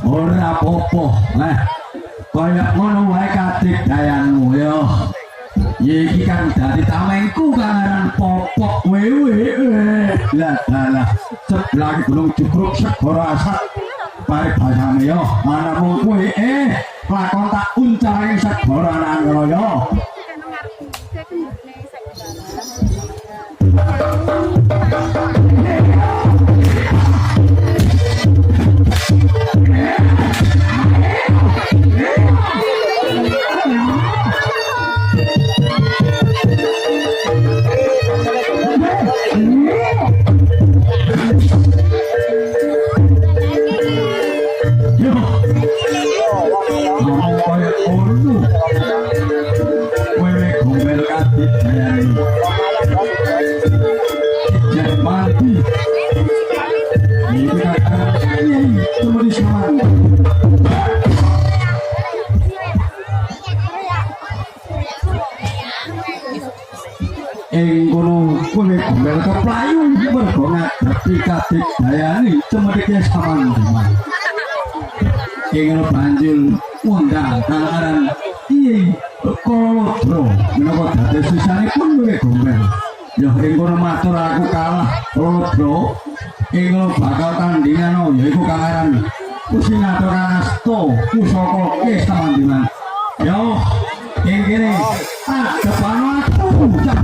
Ora apa-apa. Nah, kaya ngono wae kadigdayanmu ya. Iki kan dadi tamengku kangaran popok wewe. Lah. Sebelah gunung Jugruk segara asat. Paribasane ya, manamu kuwi lakon tak uncaring segara Nangraya. Gombel keplayu mergo ngadhepi kadigdayane cemedhike samanteman. Ing banjur ngundang kangaran Kyai Kalodra menawa dados sisanipun kowe gombel. Ya ing kono matur aku kalah Kalodra. Ing bakal tandingan yaiku kangaran Kusinator Asta Pusaka Ke samanteman. Yo ing kene depan aku ya bagus.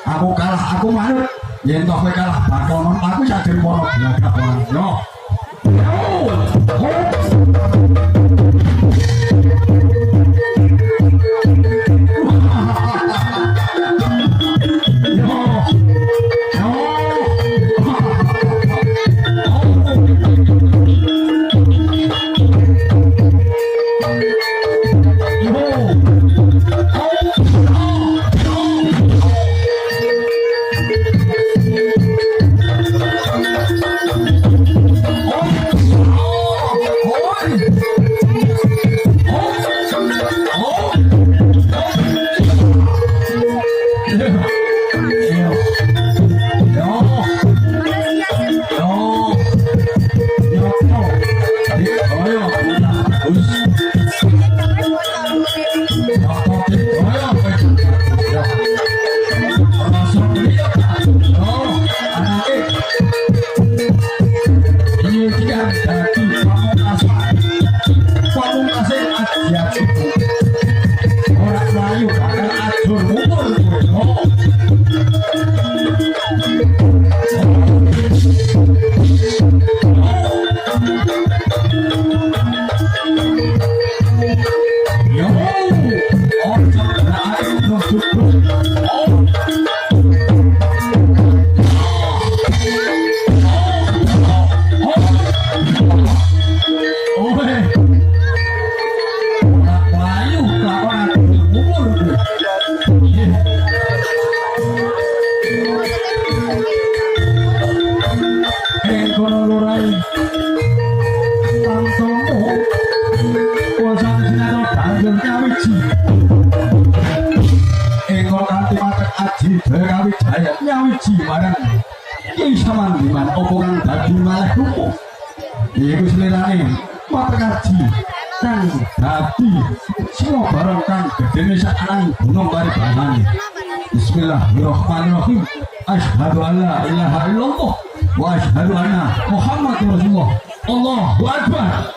Aku kalah, aku manut. Yen toh kowe kalah, bakal nonton aku sak dermono blagak wae. Yo. nyawiji engkau nanti makan aji berawi jaya nyawiji marang Ki Samandiman opo kang dadi malah kupu iku selirane makan aji kang dadi semua barang kang gedene sakarang gunung Paribahane. Bismillahirrahmanirrahim. Asyhadu an la ilaha illallah wa asyhadu anna Muhammadar Rasulullah. Allahu akbar.